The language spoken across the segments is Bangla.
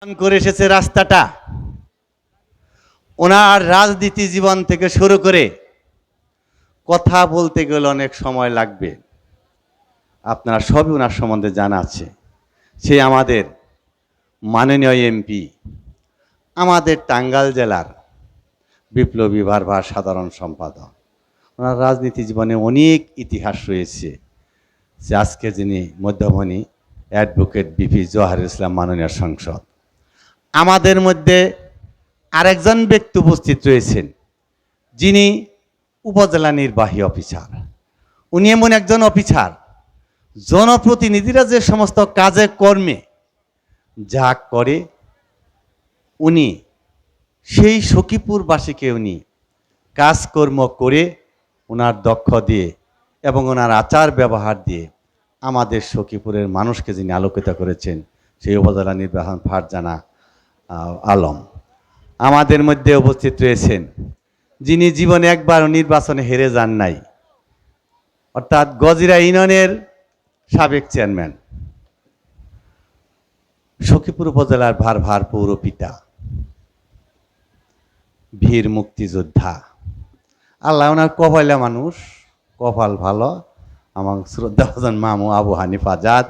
করে এসেছে রাস্তাটা। ওনার রাজনীতি জীবন থেকে শুরু করে কথা বলতে গেলে অনেক সময় লাগবে। আপনারা সবই ওনার সম্বন্ধে জানা আছে। সে আমাদের মাননীয় এমপি, আমাদের টাঙ্গাইল জেলার বিপ্লবী ভারভার সাধারণ সম্পাদক। ওনার রাজনীতি জীবনে অনেক ইতিহাস রয়েছে। যে আজকে যিনি মধ্যমণি অ্যাডভোকেট বিপি জওহারুল ইসলাম মাননীয় সংসদ। আমাদের মধ্যে আরেকজন ব্যক্তি উপস্থিত রয়েছেন, যিনি উপজেলা নির্বাহী অফিসার। উনি এমন একজন অফিসার, জনপ্রতিনিধিরা যে সমস্ত কাজে কর্মে যা করে, উনি সেই সখীপুরবাসীকে উনি কাজকর্ম করে ওনার দক্ষ দিয়ে এবং ওনার আচার ব্যবহার দিয়ে আমাদের সখীপুরের মানুষকে যিনি আলোকিত করেছেন, সেই উপজেলা নির্বাহী ফারজানা আলম। আমাদের মধ্যে উপস্থিত রয়েছেন যিনি জীবনে একবারও নির্বাচনে হেরে যান নাই, অর্থাৎ গজিরা ইউনিয়নের সাবেক চেয়ারম্যান, সখীপুর উপজেলার ভারভার পৌর পিতা, বীর মুক্তিযোদ্ধা। আল্লাহ ওনার কপালা মানুষ, কপাল ভালো। আমার শ্রদ্ধাভাজন মামু আবু হানিফ আজাদ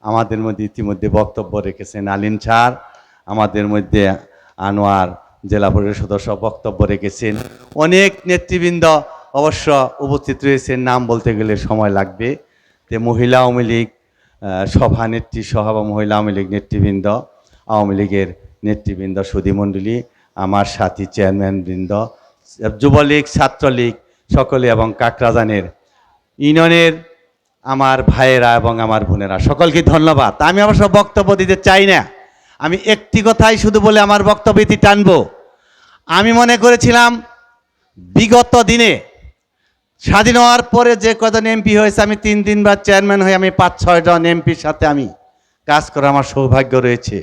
আমাদের মধ্যে ইতিমধ্যে বক্তব্য রেখেছেন। আলিম স্যার আমাদের মধ্যে, আনোয়ার জেলা পরিষদ সদস্য বক্তব্য রেখেছেন। অনেক নেতৃবৃন্দ অবশ্য উপস্থিত রয়েছেন, নাম বলতে গেলে সময় লাগবে। যে মহিলা আওয়ামী লীগ সভানেত্রী সহ বা মহিলা আওয়ামী লীগ নেতৃবৃন্দ, আওয়ামী লীগের নেতৃবৃন্দ, সুধীমণ্ডলী, আমার সাথী চেয়ারম্যানবৃন্দ, যুবলীগ, ছাত্রলীগ সকলে এবং কাকরাজানের ইউনিয়নের আমার ভাইয়েরা এবং আমার বোনেরা, সকলকে ধন্যবাদ। আমি অবশ্য বক্তব্য দিতে চাই না, আমি একটি কথাই শুধু বলে আমার বক্তব্যটি টানব। আমি মনে করেছিলাম বিগত দিনে স্বাধীন হওয়ার পরে যে কজন এমপি হয়েছে, আমি 3 বার চেয়ারম্যান হয়ে আমি 5-6 জন এমপির সাথে আমি কাজ করার আমার সৌভাগ্য রয়েছে।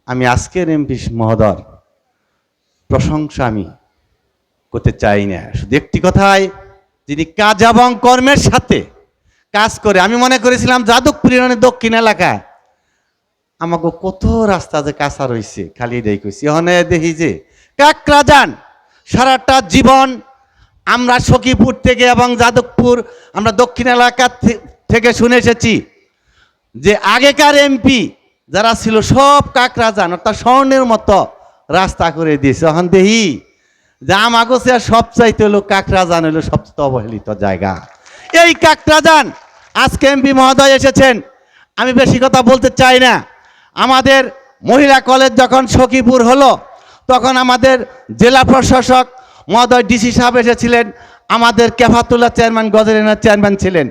আমি আজকের এমপি মহোদয় প্রশংসা আমি করতে চাই না, শুধু একটি কথাই, যিনি কাজ এবং কর্মের সাথে কাজ করে। আমি মনে করেছিলাম যাদবপুর ইউনিয়নের দক্ষিণ এলাকায় আমাকে কত রাস্তা যে কাঁচা রয়েছে, খালি এটাই কইছি। ওখানে দেখি যে কাকরাজান সারাটা জীবন আমরা সখীপুর থেকে এবং যাদবপুর আমরা দক্ষিণ এলাকা থেকে শুনে এসেছি যে আগেকার এমপি যারা ছিল সব কাকরাজান অর্থাৎ স্বর্ণের মতো রাস্তা করে দিয়েছে। এখন দেখি যে আমাকে সবচাইতে হলো কাকরাজান হলো সবচেয়ে অবহেলিত জায়গা। এই কাকরাজান আজকে এমপি মহোদয় এসেছেন, আমি বেশি কথা বলতে চাই না। আমাদের মহিলা কলেজ যখন সখীপুর হলো, তখন আমাদের জেলা প্রশাসক মহোদয় ডিসি সাহেব এসেছিলেন, আমাদের কেফাতুল্লাহ চেয়ারম্যান গজরেনার চেয়ারম্যান ছিলেন,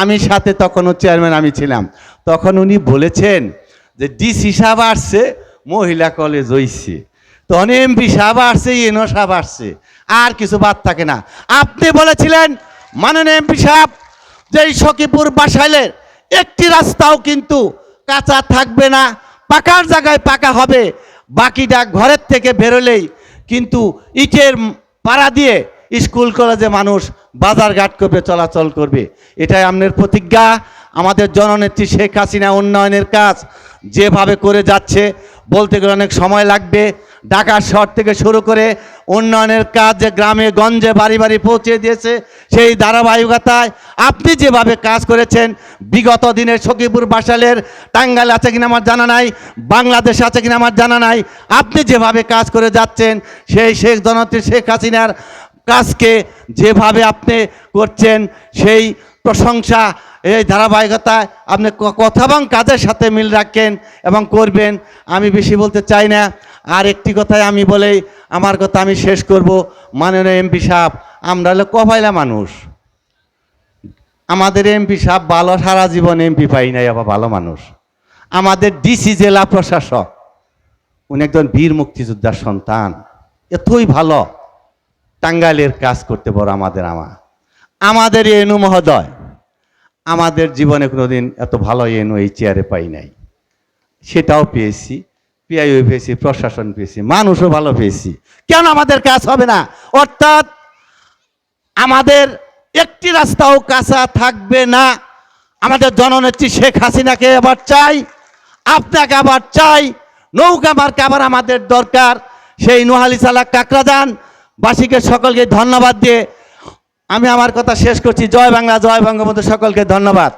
আমি সাথে তখনও চেয়ারম্যান আমি ছিলাম। তখন উনি বলেছেন যে ডিসি সাহেব আসছে, মহিলা কলেজ হইছে, তখন এমপি সাহেব আসছে, এনও সাহেব আসছে, আর কিছু বাদ থাকে না। আপনি বলেছিলেন মাননীয় এমপি সাহেব যে এই সখীপুর বাসাইলের একটি রাস্তাও কিন্তু কাঁচা থাকবে না, পাকার জায়গায় পাকা হবে, বাকিটা ঘরের থেকে বেরোলেই কিন্তু ইটের পাড়া দিয়ে স্কুল কলেজে মানুষ বাজারঘাট করবে, চলাচল করবে। এটাই আপনার প্রতিজ্ঞা। আমাদের জননেত্রী শেখ হাসিনা উন্নয়নের কাজ যেভাবে করে যাচ্ছে, বলতে গেলে অনেক সময় লাগবে। ঢাকা শহর থেকে শুরু করে উন্নয়নের কাজ যে গ্রামে গঞ্জে বাড়ি বাড়ি পৌঁছে দিয়েছে, সেই ধারাবাহিকতায় আপনি যেভাবে কাজ করেছেন বিগত দিনের সখীপুর বাসাইলের, টাঙ্গাইল আছে কিনা আমার জানা নাই, বাংলাদেশ আছে কিনা আমার জানা নাই, আপনি যেভাবে কাজ করে যাচ্ছেন সেই জননেত্রী শেখ হাসিনার কাজকে যেভাবে আপনি করছেন সেই প্রশংসা, এই ধারাবাহিকতায় আপনি কথা এবং কাজের সাথে মিল রাখেন এবং করবেন। আমি বেশি বলতে চাই না, আর একটি কথাই আমি বলেই আমার কথা আমি শেষ করব। মাননীয় এমপি সাহেব, আমরা হলো কপাইলা মানুষ, আমাদের এমপি সাহেব ভালো, সারা জীবন এমপি পাই নাই, আবার ভালো মানুষ। আমাদের ডিসি জেলা প্রশাসক, উনি একজন বীর মুক্তিযোদ্ধার সন্তান, এতই ভালো, টাঙ্গাইলের কাজ করতে পারো। আমাদের এনু মহোদয়, আমাদের জীবনে কোনোদিন এত ভালো এনু এই চেয়ারে পাই নাই, সেটাও পেয়েছি, পিআইও পেয়েছি, প্রশাসন পেয়েছি, মানুষও ভালো পেয়েছি। কেন আমাদের কাজ হবে না? অর্থাৎ আমাদের একটি রাস্তাও কাঁচা থাকবে না। আমাদের জননেত্রী শেখ হাসিনাকে আবার চাই, আপনাকে আবার চাই, নৌকা মার্কা আবার আমাদের দরকার। সেই নোহালি চালাক কাকরাদান বাসীকে সকলকে ধন্যবাদ দিয়ে আমি আমার কথা শেষ করছি। জয় বাংলা, জয় বঙ্গবন্ধু, সকলকে ধন্যবাদ।